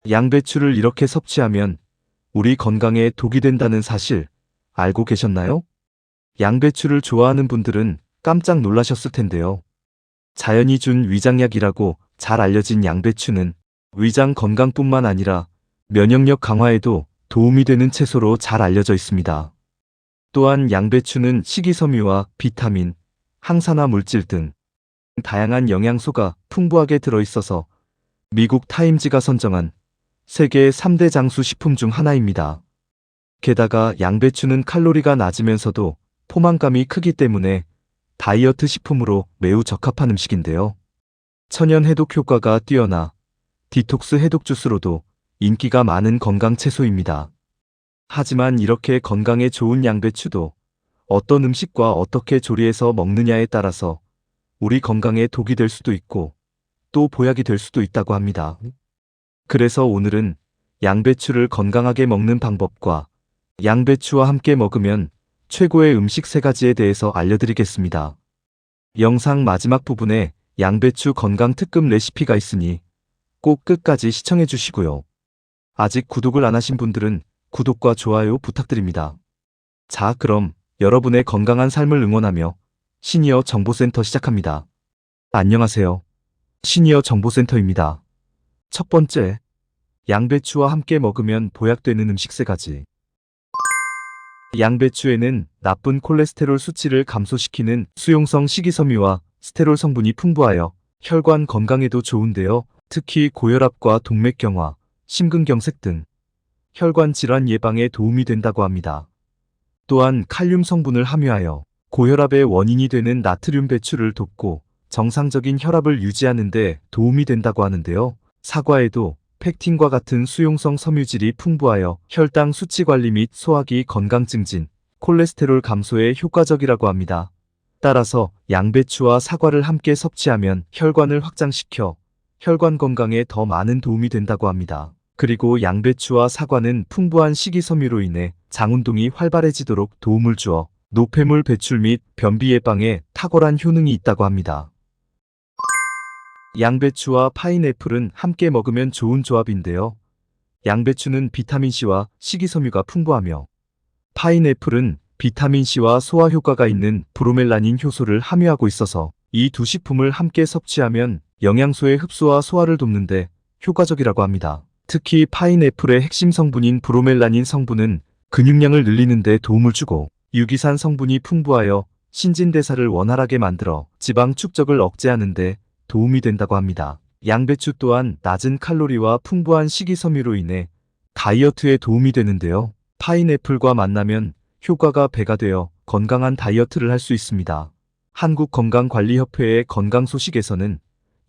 양배추를 이렇게 섭취하면 우리 건강에 독이 된다는 사실 알고 계셨나요? 양배추를 좋아하는 분들은 깜짝 놀라셨을 텐데요. 자연이 준 위장약이라고 잘 알려진 양배추는 위장 건강뿐만 아니라 면역력 강화에도 도움이 되는 채소로 잘 알려져 있습니다. 또한 양배추는 식이섬유와 비타민, 항산화 물질 등 다양한 영양소가 풍부하게 들어있어서 미국 타임지가 선정한 세계 3대 장수 식품 중 하나입니다. 게다가 양배추는 칼로리가 낮으면서도 포만감이 크기 때문에 다이어트 식품으로 매우 적합한 음식인데요. 천연 해독 효과가 뛰어나 디톡스 해독 주스로도 인기가 많은 건강 채소입니다. 하지만 이렇게 건강에 좋은 양배추도 어떤 음식과 어떻게 조리해서 먹느냐에 따라서 우리 건강에 독이 될 수도 있고 또 보약이 될 수도 있다고 합니다. 그래서 오늘은 양배추를 건강하게 먹는 방법과 양배추와 함께 먹으면 최고의 음식 3가지에 대해서 알려드리겠습니다. 영상 마지막 부분에 양배추 건강 특급 레시피가 있으니 꼭 끝까지 시청해 주시고요. 아직 구독을 안 하신 분들은 구독과 좋아요 부탁드립니다. 자, 그럼 여러분의 건강한 삶을 응원하며 시니어 정보센터 시작합니다. 안녕하세요. 시니어 정보센터입니다. 첫 번째, 양배추와 함께 먹으면 보약되는 음식 3가지. 양배추에는 나쁜 콜레스테롤 수치를 감소시키는 수용성 식이섬유와 스테롤 성분이 풍부하여 혈관 건강에도 좋은데요. 특히 고혈압과 동맥경화, 심근경색 등 혈관 질환 예방에 도움이 된다고 합니다. 또한 칼륨 성분을 함유하여 고혈압의 원인이 되는 나트륨 배출을 돕고 정상적인 혈압을 유지하는 데 도움이 된다고 하는데요. 사과에도 펙틴과 같은 수용성 섬유질이 풍부하여 혈당 수치 관리 및 소화기 건강 증진, 콜레스테롤 감소에 효과적이라고 합니다. 따라서 양배추와 사과를 함께 섭취하면 혈관을 확장시켜 혈관 건강에 더 많은 도움이 된다고 합니다. 그리고 양배추와 사과는 풍부한 식이섬유로 인해 장 운동이 활발해지도록 도움을 주어 노폐물 배출 및 변비 예방에 탁월한 효능이 있다고 합니다. 양배추와 파인애플은 함께 먹으면 좋은 조합인데요. 양배추는 비타민C와 식이섬유가 풍부하며 파인애플은 비타민C와 소화 효과가 있는 브로멜라닌 효소를 함유하고 있어서 이 두 식품을 함께 섭취하면 영양소의 흡수와 소화를 돕는데 효과적이라고 합니다. 특히 파인애플의 핵심 성분인 브로멜라닌 성분은 근육량을 늘리는 데 도움을 주고 유기산 성분이 풍부하여 신진대사를 원활하게 만들어 지방 축적을 억제하는 데 도움이 된다고 합니다. 양배추 또한 낮은 칼로리와 풍부한 식이섬유로 인해 다이어트에 도움이 되는데요. 파인애플과 만나면 효과가 배가 되어 건강한 다이어트를 할 수 있습니다. 한국건강관리협회의 건강소식에서는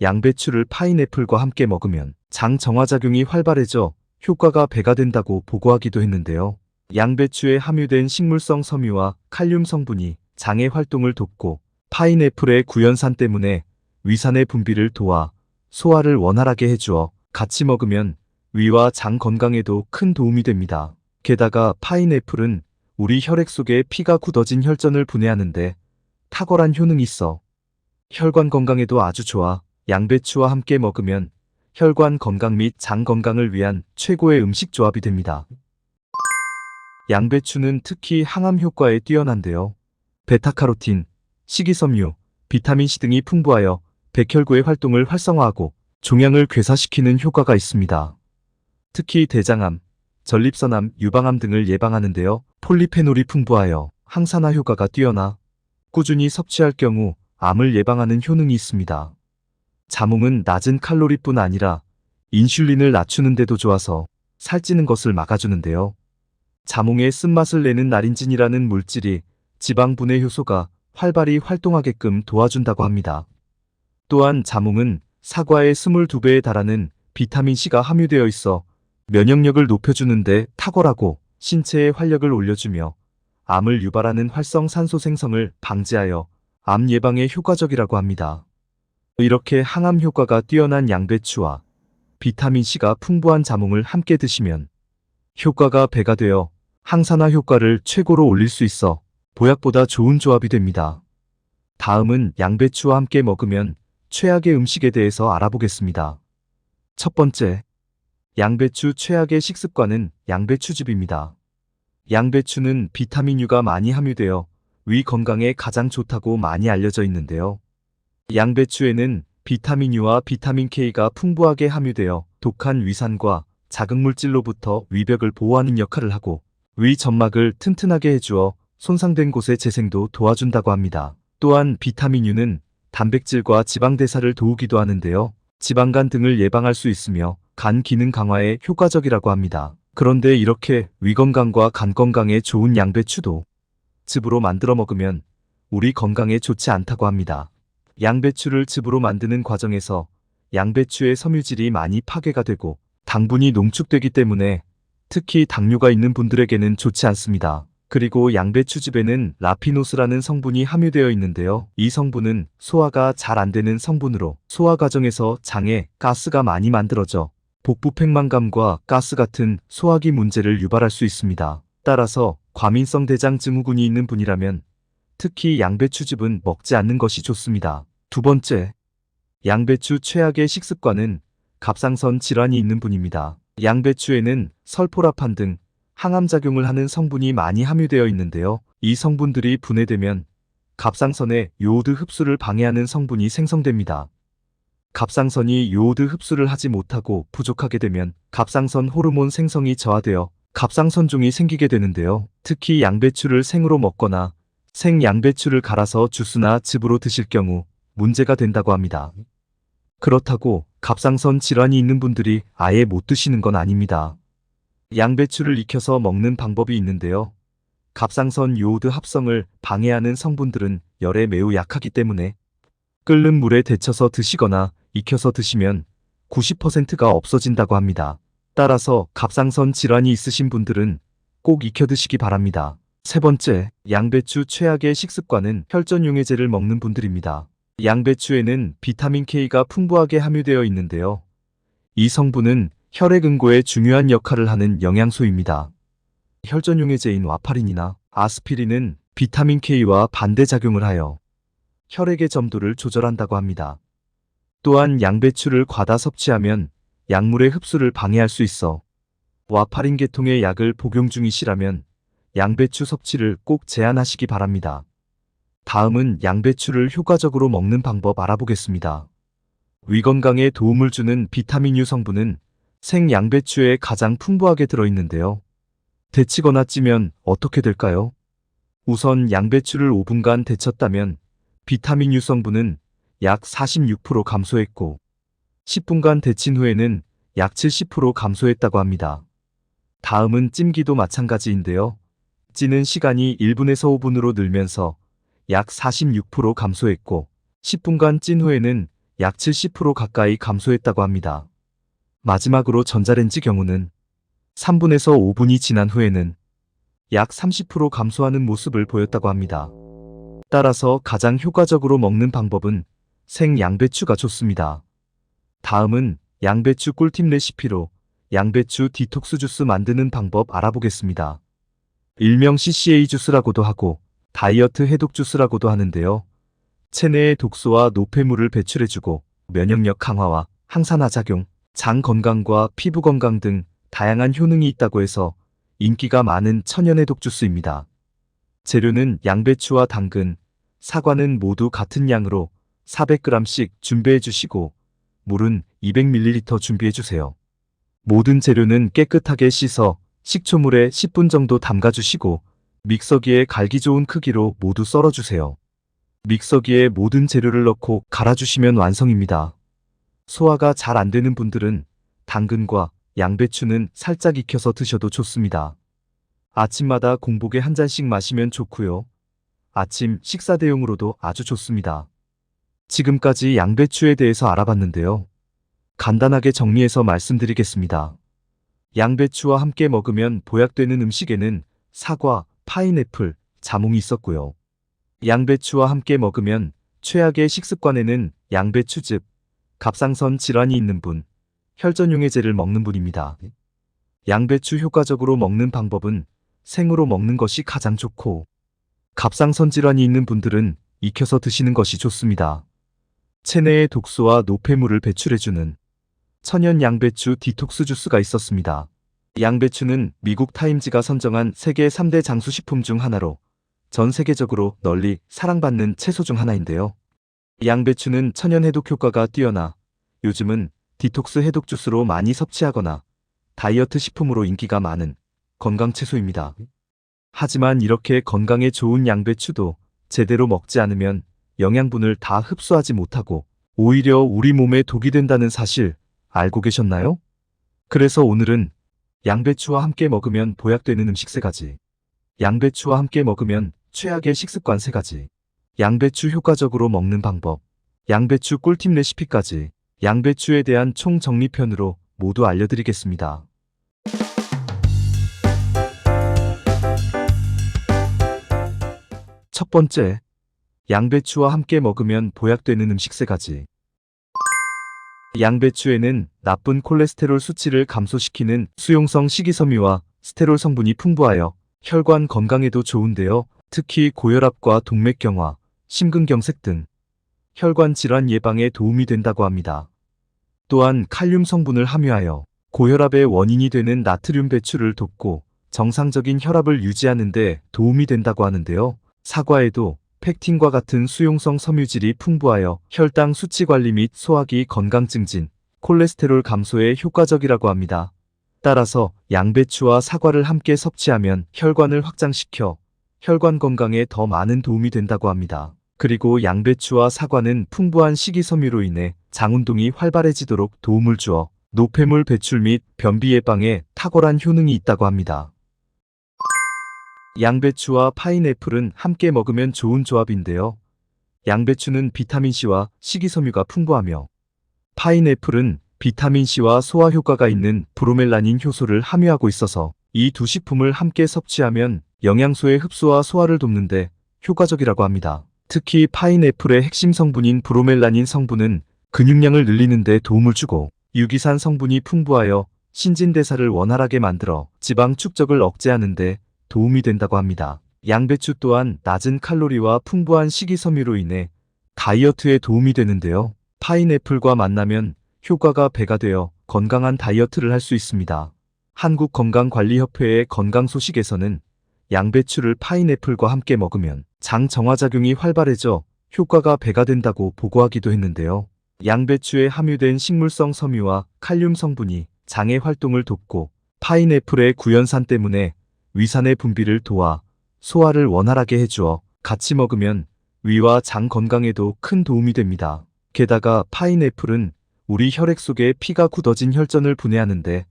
양배추를 파인애플과 함께 먹으면 장 정화작용이 활발해져 효과가 배가 된다고 보고하기도 했는데요. 양배추에 함유된 식물성 섬유와 칼륨 성분이 장의 활동을 돕고 파인애플의 구연산 때문에 위산의 분비를 도와 소화를 원활하게 해주어 같이 먹으면 위와 장 건강에도 큰 도움이 됩니다. 게다가 파인애플은 우리 혈액 속에 피가 굳어진 혈전을 분해하는데 탁월한 효능이 있어 혈관 건강에도 아주 좋아 양배추와 함께 먹으면 혈관 건강 및 장 건강을 위한 최고의 음식 조합이 됩니다. 양배추는 특히 항암 효과에 뛰어난데요. 베타카로틴, 식이섬유, 비타민C 등이 풍부하여 백혈구의 활동을 활성화하고 종양을 괴사시키는 효과가 있습니다. 특히 대장암, 전립선암, 유방암 등을 예방하는데요. 폴리페놀이 풍부하여 항산화 효과가 뛰어나 꾸준히 섭취할 경우 암을 예방하는 효능이 있습니다. 자몽은 낮은 칼로리뿐 아니라 인슐린을 낮추는 데도 좋아서 살찌는 것을 막아주는데요. 자몽의 쓴맛을 내는 나린진이라는 물질이 지방 분해 효소가 활발히 활동하게끔 도와준다고 합니다. 또한 자몽은 사과의 22배에 달하는 비타민C가 함유되어 있어 면역력을 높여주는데 탁월하고 신체의 활력을 올려주며 암을 유발하는 활성산소 생성을 방지하여 암 예방에 효과적이라고 합니다. 이렇게 항암 효과가 뛰어난 양배추와 비타민C가 풍부한 자몽을 함께 드시면 효과가 배가 되어 항산화 효과를 최고로 올릴 수 있어 보약보다 좋은 조합이 됩니다. 다음은 양배추와 함께 먹으면 최악의 음식에 대해서 알아보겠습니다. 첫 번째, 양배추 최악의 식습관은 양배추즙입니다. 양배추는 비타민 U가 많이 함유되어 위 건강에 가장 좋다고 많이 알려져 있는데요. 양배추에는 비타민 U와 비타민 K가 풍부하게 함유되어 독한 위산과 자극물질로부터 위벽을 보호하는 역할을 하고 위 점막을 튼튼하게 해주어 손상된 곳의 재생도 도와준다고 합니다. 또한 비타민 U는 단백질과 지방 대사를 도우기도 하는데요. 지방간 등을 예방할 수 있으며 간 기능 강화에 효과적이라고 합니다. 그런데 이렇게 위 건강과 간 건강에 좋은 양배추도 즙으로 만들어 먹으면 우리 건강에 좋지 않다고 합니다. 양배추를 즙으로 만드는 과정에서 양배추의 섬유질이 많이 파괴가 되고 당분이 농축되기 때문에 특히 당뇨가 있는 분들에게는 좋지 않습니다. 그리고 양배추즙에는 라피노스라는 성분이 함유되어 있는데요. 이 성분은 소화가 잘 안 되는 성분으로 소화 과정에서 장에 가스가 많이 만들어져 복부 팽만감과 가스 같은 소화기 문제를 유발할 수 있습니다. 따라서 과민성 대장 증후군이 있는 분이라면 특히 양배추즙은 먹지 않는 것이 좋습니다. 두 번째, 양배추 최악의 식습관은 갑상선 질환이 있는 분입니다. 양배추에는 설포라판 등 항암작용을 하는 성분이 많이 함유되어 있는데요. 이 성분들이 분해되면 갑상선의 요오드 흡수를 방해하는 성분이 생성됩니다. 갑상선이 요오드 흡수를 하지 못하고 부족하게 되면 갑상선 호르몬 생성이 저하되어 갑상선종이 생기게 되는데요. 특히 양배추를 생으로 먹거나 생양배추를 갈아서 주스나 즙으로 드실 경우 문제가 된다고 합니다. 그렇다고 갑상선 질환이 있는 분들이 아예 못 드시는 건 아닙니다. 양배추를 익혀서 먹는 방법이 있는데요. 갑상선 요오드 합성을 방해하는 성분들은 열에 매우 약하기 때문에 끓는 물에 데쳐서 드시거나 익혀서 드시면 90%가 없어진다고 합니다. 따라서 갑상선 질환이 있으신 분들은 꼭 익혀 드시기 바랍니다. 세 번째, 양배추 최악의 식습관은 혈전용해제를 먹는 분들입니다. 양배추에는 비타민 K가 풍부하게 함유되어 있는데요. 이 성분은 혈액 응고에 중요한 역할을 하는 영양소입니다. 혈전용해제인 와파린이나 아스피린은 비타민 K와 반대작용을 하여 혈액의 점도를 조절한다고 합니다. 또한 양배추를 과다 섭취하면 약물의 흡수를 방해할 수 있어 와파린 계통의 약을 복용 중이시라면 양배추 섭취를 꼭 제한하시기 바랍니다. 다음은 양배추를 효과적으로 먹는 방법 알아보겠습니다. 위 건강에 도움을 주는 비타민 U 성분은 생양배추에 가장 풍부하게 들어있는데요. 데치거나 찌면 어떻게 될까요? 우선 양배추를 5분간 데쳤다면 비타민 U 성분은 약 46% 감소했고 10분간 데친 후에는 약 70% 감소했다고 합니다. 다음은 찜기도 마찬가지인데요. 찌는 시간이 1분에서 5분으로 늘면서 약 46% 감소했고 10분간 찐 후에는 약 70% 가까이 감소했다고 합니다. 마지막으로 전자레인지 경우는 3분에서 5분이 지난 후에는 약 30% 감소하는 모습을 보였다고 합니다. 따라서 가장 효과적으로 먹는 방법은 생양배추가 좋습니다. 다음은 양배추 꿀팁 레시피로 양배추 디톡스 주스 만드는 방법 알아보겠습니다. 일명 CCA 주스라고도 하고 다이어트 해독 주스라고도 하는데요. 체내의 독소와 노폐물을 배출해주고 면역력 강화와 항산화 작용, 장 건강과 피부 건강 등 다양한 효능이 있다고 해서 인기가 많은 천연 해독 주스입니다. 재료는 양배추와 당근, 사과는 모두 같은 양으로 400g씩 준비해 주시고 물은 200ml 준비해 주세요. 모든 재료는 깨끗하게 씻어 식초물에 10분 정도 담가 주시고 믹서기에 갈기 좋은 크기로 모두 썰어 주세요. 믹서기에 모든 재료를 넣고 갈아주시면 완성입니다. 소화가 잘 안 되는 분들은 당근과 양배추는 살짝 익혀서 드셔도 좋습니다. 아침마다 공복에 한 잔씩 마시면 좋고요. 아침 식사 대용으로도 아주 좋습니다. 지금까지 양배추에 대해서 알아봤는데요. 간단하게 정리해서 말씀드리겠습니다. 양배추와 함께 먹으면 보약되는 음식에는 사과, 파인애플, 자몽이 있었고요. 양배추와 함께 먹으면 최악의 식습관에는 양배추즙, 갑상선 질환이 있는 분, 혈전용해제를 먹는 분입니다. 양배추 효과적으로 먹는 방법은 생으로 먹는 것이 가장 좋고 갑상선 질환이 있는 분들은 익혀서 드시는 것이 좋습니다. 체내의 독소와 노폐물을 배출해주는 천연 양배추 디톡스 주스가 있었습니다. 양배추는 미국 타임지가 선정한 세계 3대 장수식품 중 하나로 전 세계적으로 널리 사랑받는 채소 중 하나인데요. 양배추는 천연 해독 효과가 뛰어나 요즘은 디톡스 해독 주스로 많이 섭취하거나 다이어트 식품으로 인기가 많은 건강 채소입니다. 하지만 이렇게 건강에 좋은 양배추도 제대로 먹지 않으면 영양분을 다 흡수하지 못하고 오히려 우리 몸에 독이 된다는 사실 알고 계셨나요? 그래서 오늘은 양배추와 함께 먹으면 보약되는 음식 3가지, 양배추와 함께 먹으면 최악의 식습관 3가지, 양배추 효과적으로 먹는 방법, 양배추 꿀팁 레시피까지 양배추에 대한 총정리편으로 모두 알려드리겠습니다. 첫 번째, 양배추와 함께 먹으면 보약되는 음식 3가지. 양배추에는 나쁜 콜레스테롤 수치를 감소시키는 수용성 식이섬유와 스테롤 성분이 풍부하여 혈관 건강에도 좋은데요. 특히 고혈압과 동맥경화, 심근경색 등 혈관 질환 예방에 도움이 된다고 합니다. 또한 칼륨 성분을 함유하여 고혈압의 원인이 되는 나트륨 배출을 돕고 정상적인 혈압을 유지하는 데 도움이 된다고 하는데요. 사과에도 펙틴과 같은 수용성 섬유질이 풍부하여 혈당 수치 관리 및 소화기 건강 증진, 콜레스테롤 감소에 효과적이라고 합니다. 따라서 양배추와 사과를 함께 섭취하면 혈관을 확장시켜 혈관 건강에 더 많은 도움이 된다고 합니다. 그리고 양배추와 사과는 풍부한 식이섬유로 인해 장 운동이 활발해지도록 도움을 주어 노폐물 배출 및 변비 예방에 탁월한 효능이 있다고 합니다. 양배추와 파인애플은 함께 먹으면 좋은 조합인데요. 양배추는 비타민C와 식이섬유가 풍부하며 파인애플은 비타민C와 소화 효과가 있는 브로멜라닌 효소를 함유하고 있어서 이 두 식품을 함께 섭취하면 영양소의 흡수와 소화를 돕는데 효과적이라고 합니다. 특히 파인애플의 핵심 성분인 브로멜라닌 성분은 근육량을 늘리는 데 도움을 주고 유기산 성분이 풍부하여 신진대사를 원활하게 만들어 지방 축적을 억제하는 데 도움이 된다고 합니다. 양배추 또한 낮은 칼로리와 풍부한 식이섬유로 인해 다이어트에 도움이 되는데요. 파인애플과 만나면 효과가 배가 되어 건강한 다이어트를 할 수 있습니다. 한국건강관리협회의 건강소식에서는 양배추를 파인애플과 함께 먹으면 장 정화작용이 활발해져 효과가 배가 된다고 보고하기도 했는데요. 양배추에 함유된 식물성 섬유와 칼륨 성분이 장의 활동을 돕고 파인애플의 구연산 때문에 위산의 분비를 도와 소화를 원활하게 해주어 같이 먹으면 위와 장 건강에도 큰 도움이 됩니다. 게다가 파인애플은 우리 혈액 속에 피가 굳어진 혈전을 분해하는데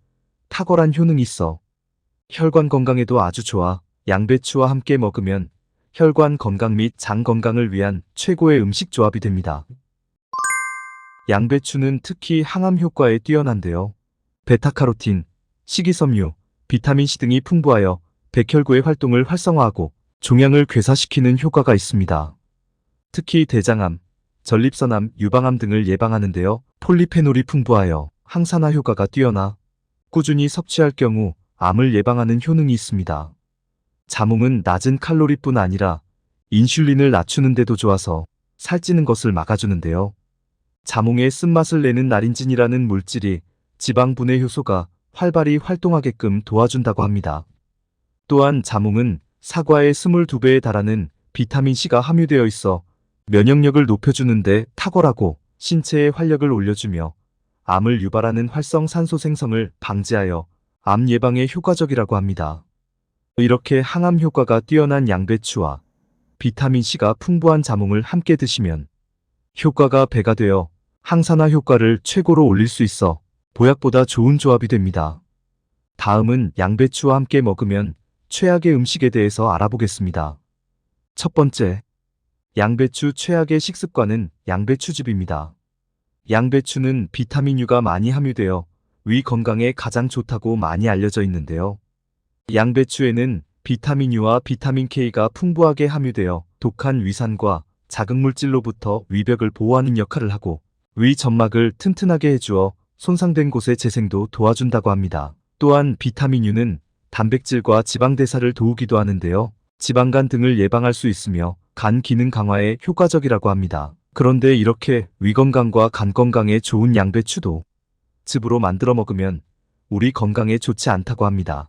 탁월한 효능이 있어 혈관 건강에도 아주 좋아 양배추와 함께 먹으면 혈관 건강 및 장 건강을 위한 최고의 음식 조합이 됩니다. 양배추는 특히 항암 효과에 뛰어난데요. 베타카로틴, 식이섬유, 비타민C 등이 풍부하여 백혈구의 활동을 활성화하고 종양을 괴사시키는 효과가 있습니다. 특히 대장암, 전립선암, 유방암 등을 예방하는데요. 폴리페놀이 풍부하여 항산화 효과가 뛰어나 꾸준히 섭취할 경우 암을 예방하는 효능이 있습니다. 자몽은 낮은 칼로리뿐 아니라 인슐린을 낮추는 데도 좋아서 살찌는 것을 막아주는데요. 자몽의 쓴맛을 내는 나린진이라는 물질이 지방 분해 효소가 활발히 활동하게끔 도와준다고 합니다. 또한 자몽은 사과의 22배에 달하는 비타민C가 함유되어 있어 면역력을 높여주는데 탁월하고 신체의 활력을 올려주며 암을 유발하는 활성산소 생성을 방지하여 암 예방에 효과적이라고 합니다. 이렇게 항암 효과가 뛰어난 양배추와 비타민C가 풍부한 자몽을 함께 드시면 효과가 배가 되어 항산화 효과를 최고로 올릴 수 있어 보약보다 좋은 조합이 됩니다. 다음은 양배추와 함께 먹으면 최악의 음식에 대해서 알아보겠습니다. 첫 번째, 양배추 최악의 식습관은 양배추즙입니다. 양배추는 비타민 U가 많이 함유되어 위 건강에 가장 좋다고 많이 알려져 있는데요. 양배추에는 비타민 U와 비타민 K가 풍부하게 함유되어 독한 위산과 자극물질로부터 위벽을 보호하는 역할을 하고 위 점막을 튼튼하게 해주어 손상된 곳의 재생도 도와준다고 합니다. 또한 비타민 U는 단백질과 지방 대사를 도우기도 하는데요. 지방간 등을 예방할 수 있으며 간 기능 강화에 효과적이라고 합니다. 그런데 이렇게 위 건강과 간 건강에 좋은 양배추도 즙으로 만들어 먹으면 우리 건강에 좋지 않다고 합니다.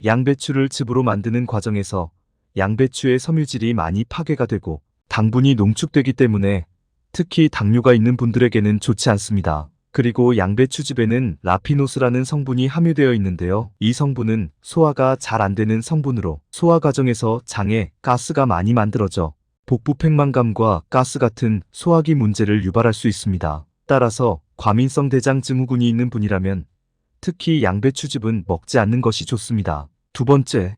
양배추를 즙으로 만드는 과정에서 양배추의 섬유질이 많이 파괴가 되고 당분이 농축되기 때문에 특히 당뇨가 있는 분들에게는 좋지 않습니다. 그리고 양배추즙에는 라피노스라는 성분이 함유되어 있는데요. 이 성분은 소화가 잘 안 되는 성분으로 소화 과정에서 장에 가스가 많이 만들어져 복부 팽만감과 가스 같은 소화기 문제를 유발할 수 있습니다. 따라서 과민성 대장 증후군이 있는 분이라면 특히 양배추즙은 먹지 않는 것이 좋습니다. 두 번째,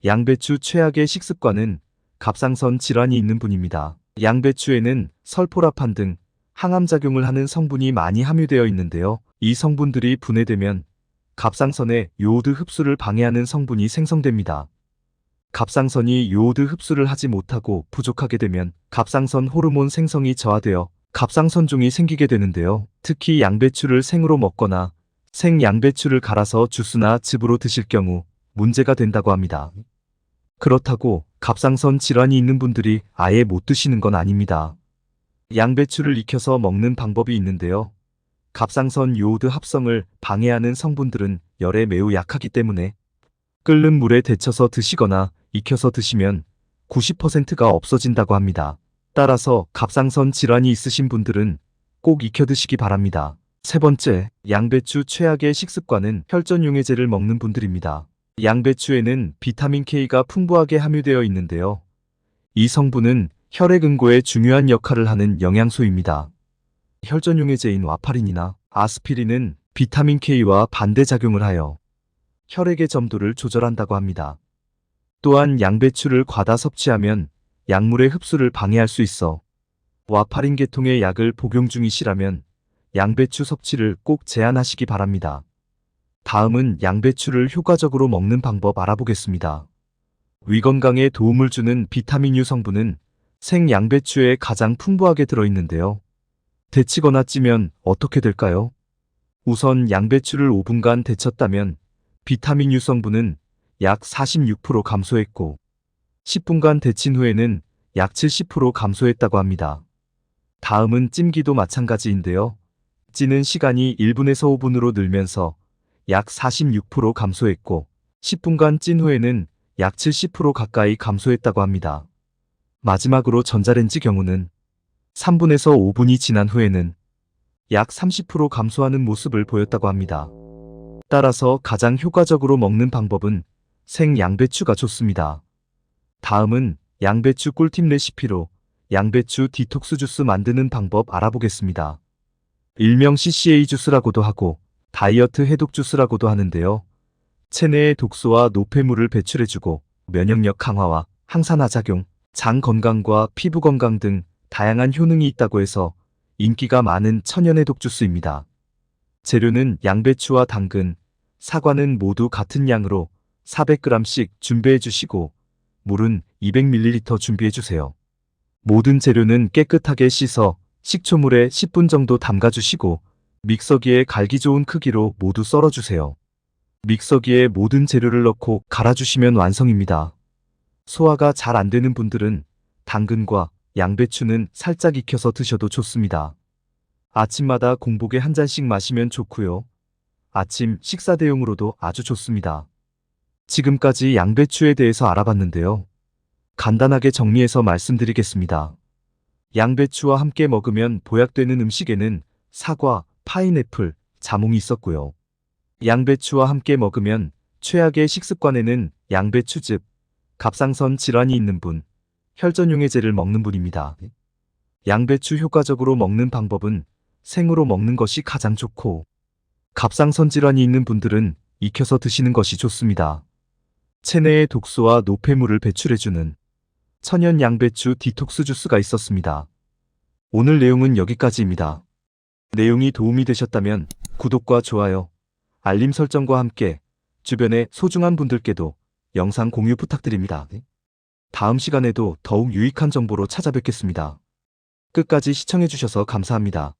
양배추 최악의 식습관은 갑상선 질환이 있는 분입니다. 양배추에는 설포라판 등 항암작용을 하는 성분이 많이 함유되어 있는데요. 이 성분들이 분해되면 갑상선의 요오드 흡수를 방해하는 성분이 생성됩니다. 갑상선이 요오드 흡수를 하지 못하고 부족하게 되면 갑상선 호르몬 생성이 저하되어 갑상선종이 생기게 되는데요. 특히 양배추를 생으로 먹거나 생양배추를 갈아서 주스나 즙으로 드실 경우 문제가 된다고 합니다. 그렇다고 갑상선 질환이 있는 분들이 아예 못 드시는 건 아닙니다. 양배추를 익혀서 먹는 방법이 있는데요. 갑상선 요오드 합성을 방해하는 성분들은 열에 매우 약하기 때문에 끓는 물에 데쳐서 드시거나 익혀서 드시면 90%가 없어진다고 합니다. 따라서 갑상선 질환이 있으신 분들은 꼭 익혀 드시기 바랍니다. 세 번째, 양배추 최악의 식습관은 혈전용해제를 먹는 분들입니다. 양배추에는 비타민 K가 풍부하게 함유되어 있는데요. 이 성분은 혈액 응고에 중요한 역할을 하는 영양소입니다. 혈전용해제인 와파린이나 아스피린은 비타민 K와 반대작용을 하여 혈액의 점도를 조절한다고 합니다. 또한 양배추를 과다 섭취하면 약물의 흡수를 방해할 수 있어 와파린 계통의 약을 복용 중이시라면 양배추 섭취를 꼭 제한하시기 바랍니다. 다음은 양배추를 효과적으로 먹는 방법 알아보겠습니다. 위 건강에 도움을 주는 비타민U 성분은 생양배추에 가장 풍부하게 들어있는데요. 데치거나 찌면 어떻게 될까요? 우선 양배추를 5분간 데쳤다면 비타민U 성분은 약 46% 감소했고 10분간 데친 후에는 약 70% 감소했다고 합니다. 다음은 찜기도 마찬가지인데요. 찌는 시간이 1분에서 5분으로 늘면서 약 46% 감소했고 10분간 찐 후에는 약 70% 가까이 감소했다고 합니다. 마지막으로 전자레인지 경우는 3분에서 5분이 지난 후에는 약 30% 감소하는 모습을 보였다고 합니다. 따라서 가장 효과적으로 먹는 방법은 생양배추가 좋습니다. 다음은 양배추 꿀팁 레시피로 양배추 디톡스 주스 만드는 방법 알아보겠습니다. 일명 CCA 주스라고도 하고 다이어트 해독 주스라고도 하는데요. 체내의 독소와 노폐물을 배출해주고 면역력 강화와 항산화 작용, 장 건강과 피부 건강 등 다양한 효능이 있다고 해서 인기가 많은 천연 해독 주스입니다. 재료는 양배추와 당근, 사과는 모두 같은 양으로 400g씩 준비해 주시고 물은 200ml 준비해 주세요. 모든 재료는 깨끗하게 씻어 식초물에 10분 정도 담가 주시고 믹서기에 갈기 좋은 크기로 모두 썰어 주세요. 믹서기에 모든 재료를 넣고 갈아주시면 완성입니다. 소화가 잘 안 되는 분들은 당근과 양배추는 살짝 익혀서 드셔도 좋습니다. 아침마다 공복에 한 잔씩 마시면 좋고요. 아침 식사 대용으로도 아주 좋습니다. 지금까지 양배추에 대해서 알아봤는데요. 간단하게 정리해서 말씀드리겠습니다. 양배추와 함께 먹으면 보약되는 음식에는 사과, 파인애플, 자몽이 있었고요. 양배추와 함께 먹으면 최악의 식습관에는 양배추즙, 갑상선 질환이 있는 분, 혈전용해제를 먹는 분입니다. 양배추 효과적으로 먹는 방법은 생으로 먹는 것이 가장 좋고 갑상선 질환이 있는 분들은 익혀서 드시는 것이 좋습니다. 체내의 독소와 노폐물을 배출해주는 천연 양배추 디톡스 주스가 있었습니다. 오늘 내용은 여기까지입니다. 내용이 도움이 되셨다면 구독과 좋아요, 알림 설정과 함께 주변의 소중한 분들께도 영상 공유 부탁드립니다. 다음 시간에도 더욱 유익한 정보로 찾아뵙겠습니다. 끝까지 시청해주셔서 감사합니다.